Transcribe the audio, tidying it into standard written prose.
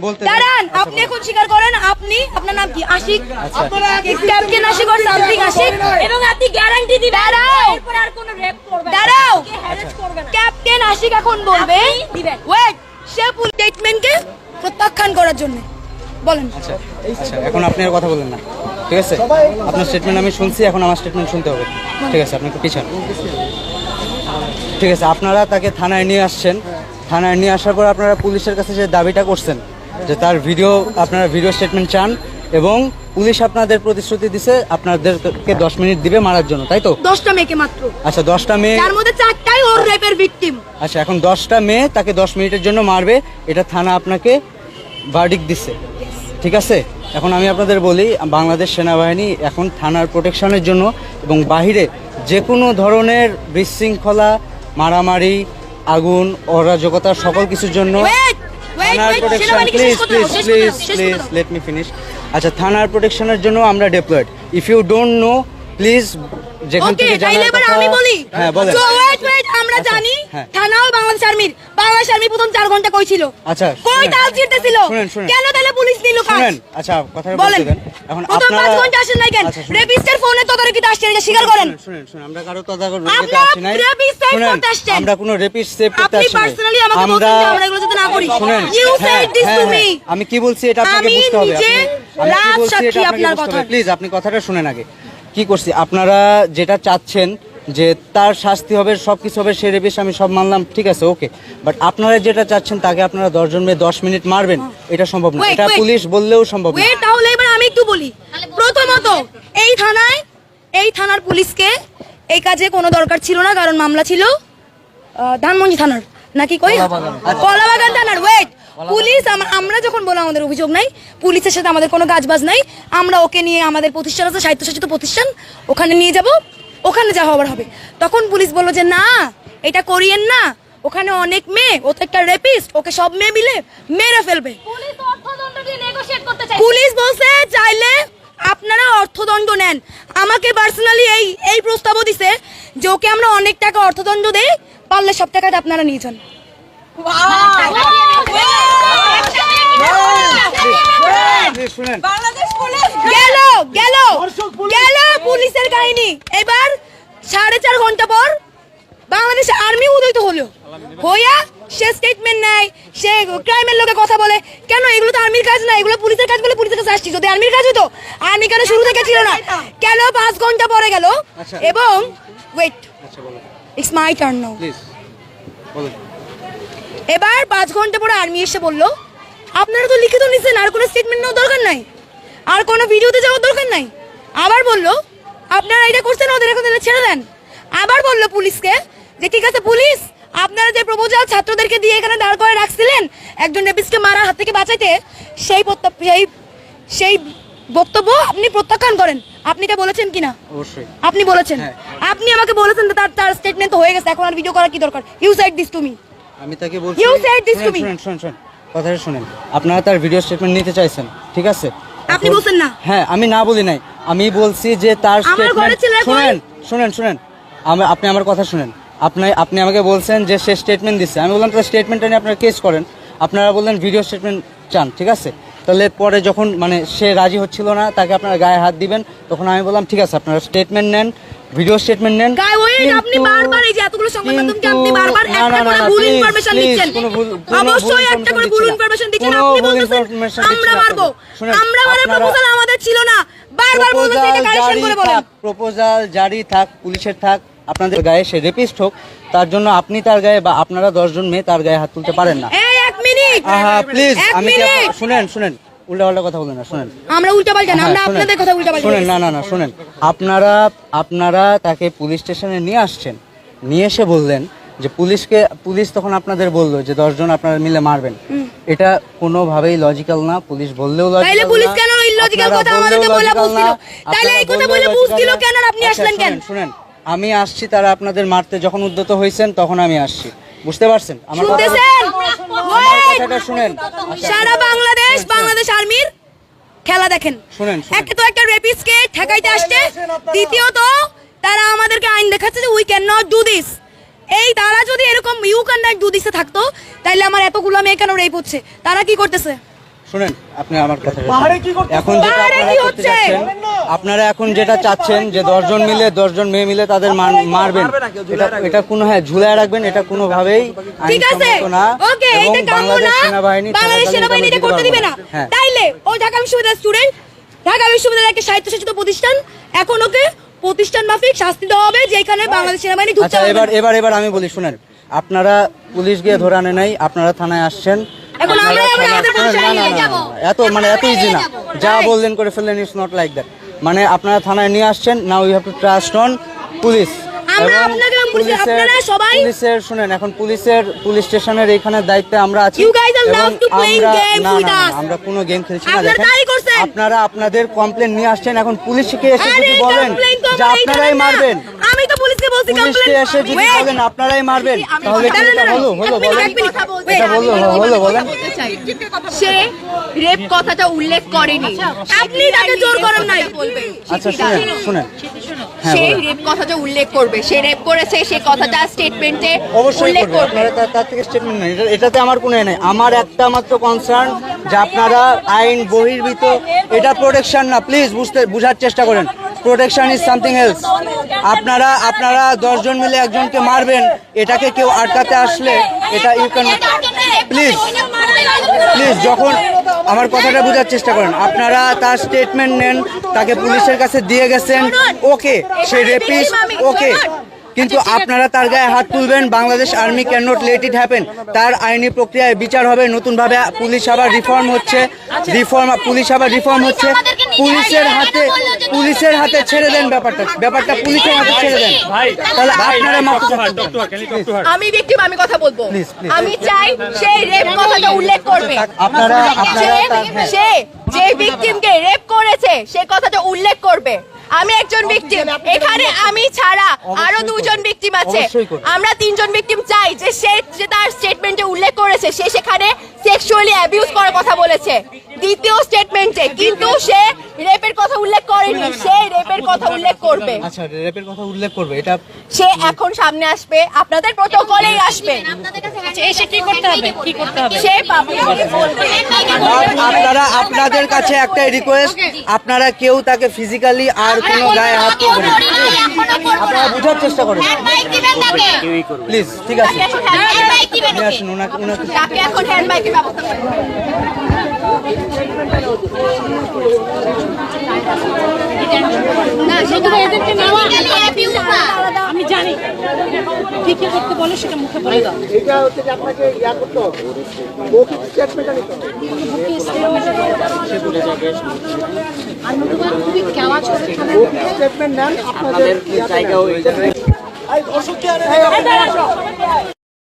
দাঁড়ান, আপনি এখন স্বীকার করেন, আপনি আপনার নাম কি? আশিক, ক্যাপ্টেন আশিক আর সামথিং আশিক, এবং আপনি গ্যারান্টি দিবেন এরপর আর কোনো রেপ করবে না। দাঁড়াও, ক্যাপ্টেন আশিক এখন বলবে ওয়েট সে ফুল স্টেটমেন্টকে প্রত্যাখ্যান করার জন্য বলেন। আচ্ছা এখন আপনি আর কথা বলেন না, ঠিক আছে? আপনার স্টেটমেন্ট আমি শুনছি, এখন আমার স্টেটমেন্ট শুনতে হবে, ঠিক আছে? আপনি একটু পিছান, ঠিক আছে? আপনারা তাকে থানায় নিয়ে আসছেন, থানায় নিয়ে আসার পর আপনারা পুলিশের কাছে যে দাবিটা করছেন যে তার ভিডিও, আপনারা ভিডিও স্টেটমেন্ট চান, এবং পুলিশ আপনাদের প্রতিশ্রুতি দিছে আপনাদেরকে 10 মিনিট দিবে মারার জন্য, তাই তো? 10টা মেয়েকে মাত্র। আচ্ছা 10টা মেয়ে, তার মধ্যে 4টাই ওর রেপের ভিকটিম। আচ্ছা এখন 10টা মেয়ে তাকে 10 মিনিটের জন্য মারবে, এটা থানা আপনাকে ভার্ডিক্ট দিছে, ঠিক আছে? এখন আমি আপনাদের বলি, বাংলাদেশ সেনাবাহিনী এখন থানার প্রোটেকশনের জন্য এবং বাহিরে যে কোনো ধরনের বিশৃঙ্খলা, মারামারি, আগুন, অরাজকতা সকল কিছুর জন্য থানার protection, please let me finish. আচ্ছা থানার প্রোটেকশনের জন্য আমরা deployed. If you don't know please যেখান থেকে জানার কথা, আমি বলি। হ্যাঁ বলেন। ওয়েট আমরা জানি থানাও বাংলাদেশ আর্মি প্রথম 4 ঘন্টা কই ছিল? আচ্ছা কই তাল ছিড়তেছিল? শুনেন কেন তাহলে পুলিশ নিল কাজ? শুনেন, আচ্ছা কথাটা বলতে দেন। এখন প্রথম 5 ঘন্টা আসেন নাই কেন? রেপিস্টের ফোনে তদারকিতে আসছেন, এটা স্বীকার করেন। শুনেন আমরা কারো তদারকিতে আসি নাই। আমরা কোনো রেপিস্ট সেভ করতে আসি নাই। আপনি পার্সোনালি আমাকে বলছেন যে আমরা এগুলো যাতে না করি। You said this to me. আমি কি বলছি এটা আপনাকে বুঝতে হবে। আমি কি বলছি এটা আপনাকে বুঝতে হবে। প্লিজ আপনি কথাটা শুনেন আগে। কি করছি, আপনারা যেটা চাচ্ছেন যে তার শাস্তি হবে, সবকিছু হবে, সে রেপিস্ট, আমি সব মানলাম, ঠিক আছে, ওকে। বাট আপনারা যেটা চাচ্ছেন তাকে আপনারা 10 জন মেয়ে 10 মিনিট মারবেন, এটা সম্ভব না। এটা পুলিশ বললেও সম্ভব না। তাহলে এবার আমি একটু বলি। প্রথমত এই থানার পুলিশকে এই কাজে কোনো দরকার ছিল না, কারণ মামলা ছিল ধানমন্ডি থানার, নাকি কই কলাবাগান থানার। ওয়েট, পুলিশ আমরা যখন বললাম আমাদের অভিযোগ নাই, পুলিশের সাথে আমাদের কোনো কাজবাজ নাই, আমরা ওকে নিয়ে আমাদের প্রতিষ্ঠান আছে, স্বায়ত্তশাসিত প্রতিষ্ঠান, ওখানে নিয়ে যাব, ওখানে যা হবার হবে। তখন পুলিশ বলল যে না এটা করিয়েন না, ওখানে অনেক মেয়ে, ও তো একটা রেপিস্ট, ওকে সব মেয়ে মিলে মেরে ফেলবে। পুলিশ বলছে চাইলে আপনারা অর্থদণ্ড নেন। আমাকে পার্সোনালি এই প্রস্তাবও দিছে যে ওকে আমরা অনেক টাকা অর্থদণ্ড দেই, পারলে সব টাকাটা আপনারা নিয়ে যান। গেল পুলিশের কাহিনী। এবার 4.5 ঘন্টা পর বাংলাদেশ আর্মি উদয়িত হলো, হইয়া সে স্টেটমেন্ট নেয়, সে ক্রাইমের লোকে কথা বলে। কেন? এগুলো তো আর্মির কাজ না, এগুলো পুলিশের কাজ বলে পুলিশের কাছে আসছি। যদি আর্মির কাজ হতো, আর্মি কেন শুরু থেকে ছিল না? কেন 5 ঘন্টা পরে গেল? এবং wait, it's my turn now. এবার 5 ঘন্টা পরে আর্মি এসে বললো আপনারা তো লিখিত নিছেন, আর কোনো স্টেটমেন্ট নেওয়ার দরকার নাই, আর কোনো ভিডিওতে যাওয়ার দরকার নাই। আবার বললো আপনারা এটা করছেন, ওদের এখন ছেড়ে দেন। আবার বললো পুলিশকে যে ঠিক আছে পুলিশ, আপনারা যে প্রপোজাল ছাত্রদেরকে দিয়ে এখানে দাঁড় করে রাখছিলেন একজন রেপিস্টকে মারার হাত থেকে বাঁচাইতে, সেই বক্তব্য আপনি প্রত্যাখ্যান করেন। আপনি এটা বলেছেন কিনা? অবশ্যই আপনি বলেছেন। আপনি আমাকে বলেছেন তার স্টেটমেন্ট তো হয়ে গেছে, এখন আর ভিডিও করার কি দরকার? You said this to me. আমি তাকে বলছি, you said this to me. শুনুন কথাটা শুনেন। আপনারা তার ভিডিও স্টেটমেন্ট নিতে চাইছেন, ঠিক আছে? আপনি বলছেন না। হ্যাঁ আমি না বলি নাই, আমি বলছি যে তার স্টেটমেন্ট শুনেন আপনি আমার কথা শুনেন। আপনি আমাকে বলছেন যে সে স্টেটমেন্ট দিচ্ছে, আমি বললাম তার স্টেটমেন্টটা নিয়ে আপনারা কেস করেন। আপনারা বললেন ভিডিও স্টেটমেন্ট চান, ঠিক আছে? তাহলে পরে যখন মানে সে রাজি হচ্ছিল না, তাকে আপনারা গায়ে হাত দিবেন, তখন আমি বললাম ঠিক আছে আপনারা স্টেটমেন্ট নেন, ভিডিও স্টেটমেন্ট নেন। আপনি বারবার এই যে এতগুলো সংবাদ মাধ্যমকে আপনি বারবার একটা করে ভুল ইনফরমেশন দিচ্ছেন। অবশ্যই একটা করে ভুল ইনফরমেশন দিচ্ছেন। আপনি বলতেছেন আমরা মারবো, আমরা মারার প্রপোজাল আমাদের ছিল না, বারবার বলছেন এটা কারেকশন করে বলেন। প্রপোজাল জারি থাক, পুলিশের থাক, আপনাদের গায়ে সে রেপিস্ট হোক, তার জন্য আপনি তার গায়ে বা আপনারা 10 জন মেয়ে তার গায়ে হাত তুলতে পারেন না। এই 1 মিনিট প্লিজ, আমি শুনেন উল্টাপাল্টা কথা বলেন না। শুনেন আমরা উল্টাপাল্টা না, আমরা আপনাদের কথা উল্টাপাল্টা শুনেন। না শুনেন, আপনারা তাকে পুলিশ স্টেশনে নিয়ে আসছেন, নিয়ে এসে বললেন যে পুলিশ তখন আপনাদের বললো যে 10 জন আপনারা মিলে মারবেন। এটা কোনোভাবেই লজিক্যাল না। পুলিশ বললেও লজিক্যাল না। তাইলে পুলিশ কেন ইলজিক্যাল কথা আমাদেরকে বলে বুঝছিল? তাইলে এই কথা বলে বুঝছিল কেন? আর আপনি আসলেন কেন? শুনেন আমি আসছি, তারা আপনাদের মারতে যখন উদ্যত হয়েছেন তখন আমি আসছি, বুঝতে পারছেন? আমার কথাটা শুনেন। সারা বাংলাদেশ আর্মির খেলা দেখেন। শুনেন, একটা রেপিস্টকে ঠেকাইতে আসছে, দ্বিতীয়ত তারা আমাদেরকে আইন দেখাচ্ছে যে we can not do this. এই তারা যদি এরকম ইউ ক্যান নট ডু দিসে থাকতো, তাইলে আমার এতগুলো মেয়ে কেন রেপ হচ্ছে? তারা কি করতেছে? শুনেন আপনি আমার কথা এখন যেটা পাহাড়ে আপনারা কি করতে হচ্ছে? চাচ্ছেন, আপনারা এখন যেটা চাচ্ছেন যে 10 জন মেয়ে মিলে তাদের মারবেন, এটা কোনো ঝুলায় রাখবেন, এটা কোনোভাবেই ঠিক আছে, আইনসম্মত না। ওকে, এবং এটা কাম্য বাংলাদেশ না, সেনাবাহিনী বাংলাদেশ সেনাবাহিনী এটা করতে দিবে না। হ্যাঁ। তাইলে ও ঢাকা বিশ্ববিদ্যালয়ের স্টুডেন্ট, ঢাকা বিশ্ববিদ্যালয়ের একটা স্বায়ত্তশাসিত প্রতিষ্ঠান, এখন ওকে প্রতিষ্ঠান মাফিক শাস্তি দেওয়া হবে, যেখানে বাংলাদেশ সেনাবাহিনী ঢুকতে আচ্ছা, হবে না। এবার আমি বলি, শুনেন, আপনারা পুলিশ গিয়ে ধরে আনে নাই, আপনারা থানায় আসছেন। এখন আমরা আপনারা আমাদের থানায়- প্রতিষ্ঠানে না, না, নিয়ে না, যাবো। না, এত ইজি না, যা বললেন করে ফেললেন, ইটস নট লাইক দ্যাট। মানে আপনারা থানায় নিয়ে আসছেন, now you have to trust on police. আমরা আপনাকে আপনারা সবাই পুলিশের শুনেন, এখন পুলিশ স্টেশনের এখানে দায়িত্বে আমরা আছি। You guys are এবং love to playing আমরা- games না, with না, না, us. আমরা কোনো গেম খেলছি না। আপনারা দেখেন, তাই করছেন। আপনারা আপনাদের কমপ্লেন নিয়ে আসছেন, এখন পুলিশকে এসে আরে যদি বলেন complain যে আপনারাই করেন না। মারবেন, আমি তো পুলিশকে বলছি পুলিশকে কমপ্লেন। এসে যদি বলেন আপনারাই মারবেন, তাহলে কি এটা হলো বলেন? এটা বলেন। সে রেপ কথাটা উল্লেখ করেনি। আপনি তাকে জোর করেন নাই। আচ্ছা শুনেন হ্যাঁ, সে বলেন। রেপ কথাটা উল্লেখ করবে, সে রেপ করেছে, সে কথাটা স্টেটমেন্টে অবশ্যই উল্লেখ করবে, করবে। আপনারা তার থেকে স্টেটমেন্ট নেন, এটাতে আমার কোনো নাই। আমার একটা মাত্র কনসার্ন যে আপনারা আইন বহির্ভূত, এটা প্রোটেকশন না, প্লিজ বুঝার চেষ্টা করেন। Protection is something else. আপনারা 10 জন মিলে একজনকে মারবেন, এটাকে কেউ আটকাতে আসলে এটা ইউ ক্যান প্লিজ যখন আমার কথাটা বোঝার চেষ্টা করেন, আপনারা তার স্টেটমেন্ট নেন, তাকে পুলিশের কাছে দিয়ে গেছেন, ওকে, সে রেপিস্ট, ওকে, কিন্তু আপনারা তার গায়ে হাত তুলবেন, Bangladesh army can not let it happen. তার আইনি প্রক্রিয়ায় বিচার হবে, নতুনভাবে পুলিশ আবার রিফর্ম হচ্ছে, পুলিশের হাতে ছেড়ে দেন ব্যাপারটা পুলিশের হাতে ছেড়ে দেন। তাহলে আপনারা আমি ভিকটিম, আমি কথা বলবো। Please, please. আমি চাই সে রেপ কথাটা উল্লেখ করবে। আপনারা সে যে ভিকটিমকে রেপ করেছে সে কথাটা উল্লেখ করবে। আমি একজন ভিকটিম, এখানে আমি ছাড়া আরো 2 জন ভিকটিম আছে। অবশ্যই করবে। আমরা 3 জন ভিকটিম চাই যে সে যে তার স্টেটমেন্টে উল্লেখ করেছে সে সেখানে সেক্সুয়ালি অ্যাবিউজ করার কথা বলেছে দ্বিতীয় স্টেটমেন্টে, কিন্তু সে রেপের কথা উল্লেখ করেনি। সে রেপের কথা উল্লেখ করবে। আচ্ছা, রেপের কথা উল্লেখ করবে, এটা সে এখন সামনে আসবে, আপনাদের প্রটোকলেই আসবে। এসে কি করতে হবে? সে পাবলিকলি বলবে। আপনাদের কাছে একটাই রিকোয়েস্ট, আপনারা কেউ তাকে ফিজিক্যালি আর কোনো গায়ে হাত তুলবেন না। আপনারা বোঝার চেষ্টা করেন প্লিজ, ঠিক আছে? নিয়ে আসুন ওনাকে। তাকে এখন হ্যান্ড বাইকের ব্যবস্থা করে। না, শুধু এদেরকে নেওয়া আমি জানি কি কি করতে বলে সেটা মুখে বলে দাও। এটা হচ্ছে যে আপনাকে করতে হবে, মৌখিক স্টেটমেন্টটা নিতে হবে। স্টেটমেন্ট নেন আপনাদের জায়গা।